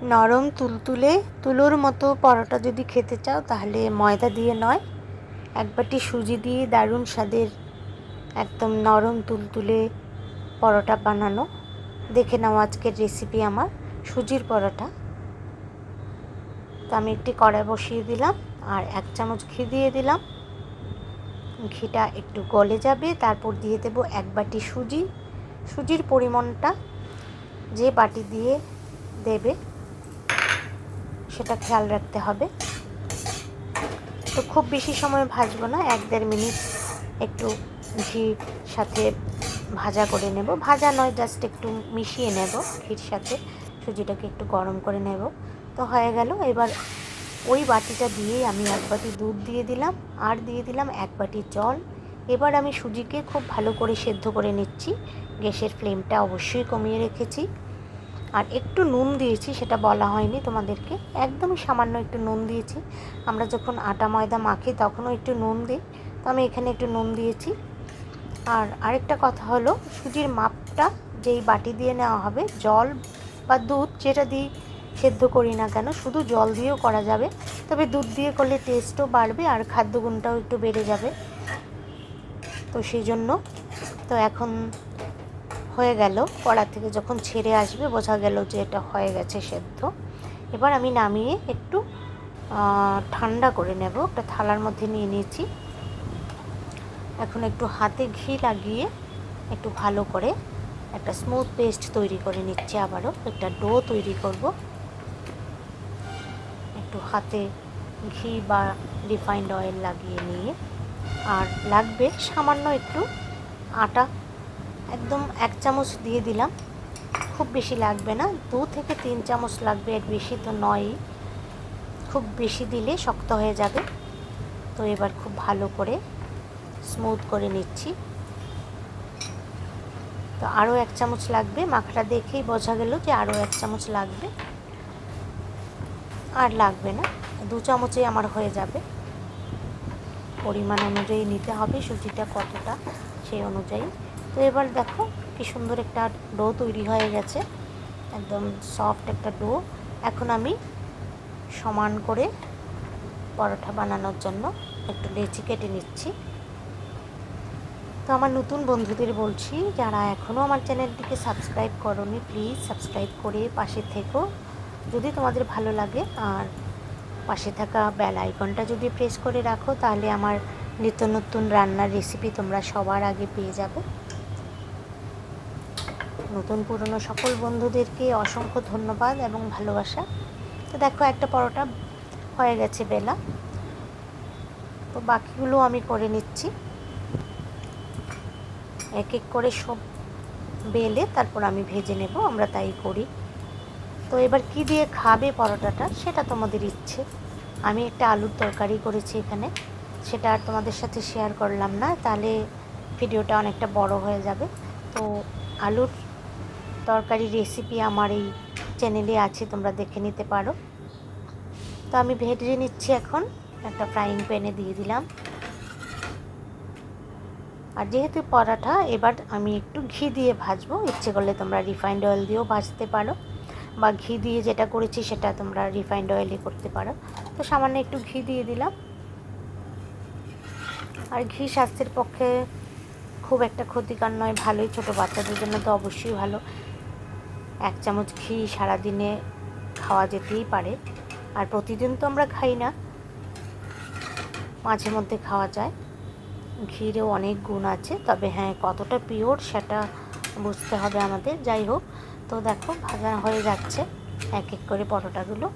নরম তুলতুলে তুলোর মতো পরোটা যদি খেতে চাও তাহলে ময়দা দিয়ে নয়, এক বাটি সুজি দিয়ে দারুণ স্বাদের একদম নরম তুলতুলে পরোটা বানানো। দেখে নাও আজকের রেসিপি আমার সুজির পরোটা। তো আমি একটি কড়াই বসিয়ে দিলাম আর 1 চামচ ঘি দিয়ে দিলাম। ঘিটা একটু গলে যাবে, তারপর দিয়ে দেব 1 বাটি সুজি। সুজির পরিমাণটা যে বাটি দিয়ে দেবে সেটা খেয়াল রাখতে হবে। তো খুব বেশি সময় ভাজবো না, 1-1.5 মিনিট একটু ঘির সাথে ভাজা করে নেব। ভাজা নয়, জাস্ট একটু মিশিয়ে নেব ঘির সাথে, সুজিটাকে একটু গরম করে নেব। তো হয়ে গেল। এবার ওই বাটিটা দিয়েই আমি 1 বাটি দুধ দিয়ে দিলাম আর দিয়ে দিলাম 1 বাটি জল। এবার আমি সুজিকে খুব ভালো করে সেদ্ধ করে নিচ্ছি। গ্যাসের ফ্লেমটা অবশ্যই কমিয়ে রেখেছি। আর একটু নুন দিয়েছি, সেটা বলা হয়নি তোমাদেরকে, একদমই সামান্য একটু নুন দিয়েছি। আমরা যখন আটা ময়দা মাখি তখনও একটু নুন দিই, তো আমি এখানে একটু নুন দিয়েছি। আর আরেকটা কথা হলো, সুজির মাপটা যেই বাটি দিয়ে নেওয়া হবে, জল বা দুধ যেটা দিয়ে সেদ্ধ করি না কেন, শুধু জল দিয়েও করা যাবে, তবে দুধ দিয়ে করলে টেস্টও বাড়বে আর খাদ্যগুণটাও একটু বেড়ে যাবে। তো সেই জন্য তো এখন হয়ে গেল, কড়া থেকে যখন ছেড়ে আসবে বোঝা গেল যে এটা হয়ে গেছে সেদ্ধ। এবার আমি নামিয়ে একটু ঠান্ডা করে নেব, একটা থালার মধ্যে নিয়ে নিয়েছি। এখন একটু হাতে ঘি লাগিয়ে একটু ভালো করে একটা স্মুথ পেস্ট তৈরি করে নিচ্ছি। আবারও একটা ডো তৈরি করব। একটু হাতে ঘি বা রিফাইন্ড অয়েল লাগিয়ে নিয়ে, আর লাগবে সামান্য একটু আটা, একদম 1 চামচ দিয়ে দিলাম। খুব বেশি লাগবে না, 2 থেকে 3 চামচ লাগবে, এর বেশি তো নয়ই। খুব বেশি দিলে শক্ত হয়ে যাবে। তো এবার খুব ভালো করে স্মুথ করে নিচ্ছি। তো আরও 1 চামচ লাগবে, মাখাটা দেখেই বোঝা গেল যে আরও 1 চামচ লাগবে। আর লাগবে না, 2 চামচেই আমার হয়ে যাবে। পরিমাণ অনুযায়ী নিতে হবে সুজিটা কতটা, সেই অনুযায়ী। তো এবার দেখো কি সুন্দর একটা ডো তৈরি হয়ে গেছে, একদম সফট একটা ডো। এখন আমি সমান করে পরোটা বানানোর জন্য একটু লেচি কেটে নিচ্ছি। তো আমার নতুন বন্ধুদের বলছি, যারা এখনও আমার চ্যানেলটিকে সাবস্ক্রাইব করোনি, প্লিজ সাবস্ক্রাইব করে পাশে থেকো যদি তোমাদের ভালো লাগে। আর পাশে থাকা বেল আইকনটা যদি প্রেস করে রাখো, তাহলে আমার নিত্য নতুন রান্নার রেসিপি তোমরা সবার আগে পেয়ে যাবে। নতুন পুরনো সকল বন্ধুদেরকে অসংখ্য ধন্যবাদ এবং ভালোবাসা। তো দেখো একটা পরোটা হয়ে গেছে বেলা, তো বাকিগুলো আমি করে নিচ্ছি। এক এক করে সব বেলে তারপর আমি ভেজে নেব, আমরা তাই করি। তো এবার কি দিয়ে খাবে পরোটাটা সেটা তোমাদের ইচ্ছে। আমি একটা আলুর তরকারি করেছি এখানে, সেটা আর তোমাদের সাথে শেয়ার করলাম না, তাহলে ভিডিওটা অনেকটা বড় হয়ে যাবে। তো আলুর তরকারি রেসিপি আমার এই চ্যানেলে আছে, তোমরা দেখে নিতে পারো। তো আমি ভেজে নিচ্ছি। এখন একটা ফ্রাইং প্যানে দিয়ে দিলাম। আর যেহেতু পরোটা, এবার আমি একটু ঘি দিয়ে ভাজবো। ইচ্ছে করলে তোমরা রিফাইন্ড অয়েল দিয়েও ভাজতে পারো, বা ঘি দিয়ে যেটা করেছি সেটা তোমরা রিফাইন্ড অয়েলে করতে পারো। তো সামান্য একটু ঘি দিয়ে দিলাম। আর ঘি স্বাস্থ্যের পক্ষে খুব একটা ক্ষতিকর নয়, ভালোই, ছোটো বাচ্চাদের জন্য তো অবশ্যই ভালো। 1 চামচ ঘি সারাদিনে খাওয়া যেতেই পারে। আর প্রতিদিন তো আমরা খাই না, মাঝে মধ্যে খাওয়া যায়। ঘিরেও অনেক গুণ আছে, তবে হ্যাঁ কতটা পিওর সেটা বুঝতে হবে আমাদের। যাই হোক, তো দেখো ভাজা হয়ে যাচ্ছে এক এক করে পরোটাগুলো।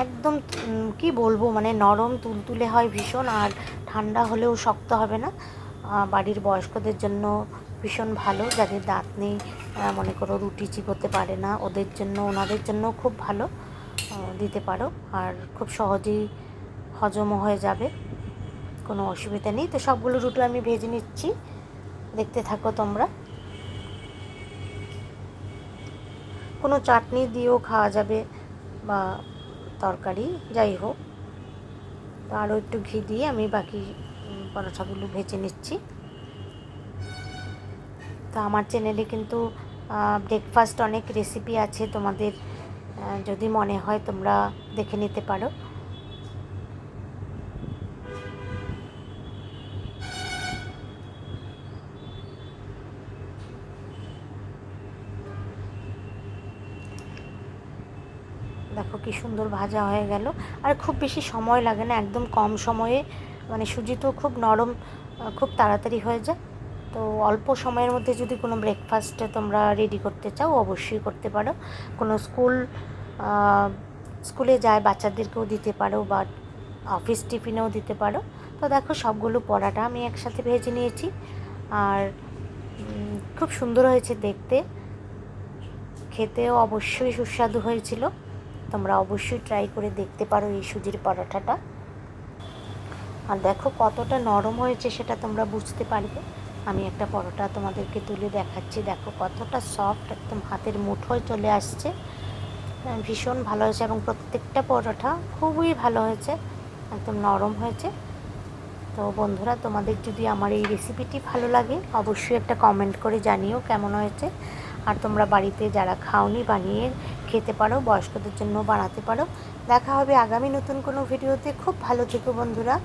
একদম কি বলবো, মানে নরম তুলতুলে হয় ভীষণ, আর ঠান্ডা হলেও শক্ত হবে না। বাড়ির বয়স্কদের জন্য ভীষণ ভালো, যাদের দাঁত নেই, মনে করো রুটি চিবোতে পারে না, ওনাদের জন্য খুব ভালো, দিতে পারো। আর খুব সহজেই হজমও হয়ে যাবে, কোনো অসুবিধা নেই। তো সবগুলো রুটি আমি ভেজে নিচ্ছি, দেখতে থাকো তোমরা। কোনো চাটনি দিয়েও খাওয়া যাবে বা তরকারি, যাই হোক। তো আরও একটু ঘি দিয়ে আমি বাকি পরোটাগুলো ভেজে নিচ্ছি। তো আমার চ্যানেলে কিন্তু ব্রেকফাস্ট অনেক রেসিপি আছে তোমাদের, যদি মনে হয় তোমরা দেখে নিতে পারো। দেখো কি সুন্দর ভাজা হয়ে গেল, আর খুব বেশি সময় লাগে না, একদম কম সময়ে, মানে সুজি তো খুব নরম, খুব তাড়াতাড়ি হয়ে যায়। তো অল্প সময়ের মধ্যে যদি কোনো ব্রেকফাস্ট তোমরা রেডি করতে চাও অবশ্যই করতে পারো। কোনো স্কুলে যায় বাচ্চাদেরকেও দিতে পারো, বা অফিস টিফিনেও দিতে পারো। তো দেখো সবগুলো পরোটা আমি একসাথে ভেজে নিয়েছি, আর খুব সুন্দর হয়েছে দেখতে, খেতেও অবশ্যই সুস্বাদু হয়েছিল। তোমরা অবশ্যই ট্রাই করে দেখতে পারো এই সুজির পরোটাটা। আর দেখো কতটা নরম হয়েছে সেটা তোমরা বুঝতে পারবে। আমি একটা পরোটা তোমাদেরকে তুলে দেখাচ্ছি, দেখো কতটা সফট, একদম হাতের মুঠোয় চলে আসছে। ভীষণ ভালো হয়েছে, এবং প্রত্যেকটা পরোটা খুবই ভালো হয়েছে, একদম নরম হয়েছে। তো বন্ধুরা, তোমাদের যদি আমার এই রেসিপিটি ভালো লাগে অবশ্যই একটা কমেন্ট করে জানিও কেমন হয়েছে। আর তোমরা বাড়িতে যারা খাওনি বানিয়ে খেতে পারো, বয়স্কদের জন্য বানাতে পারো। দেখা হবে আগামী নতুন কোনো ভিডিওতে। খুব ভালো থেকো বন্ধুরা।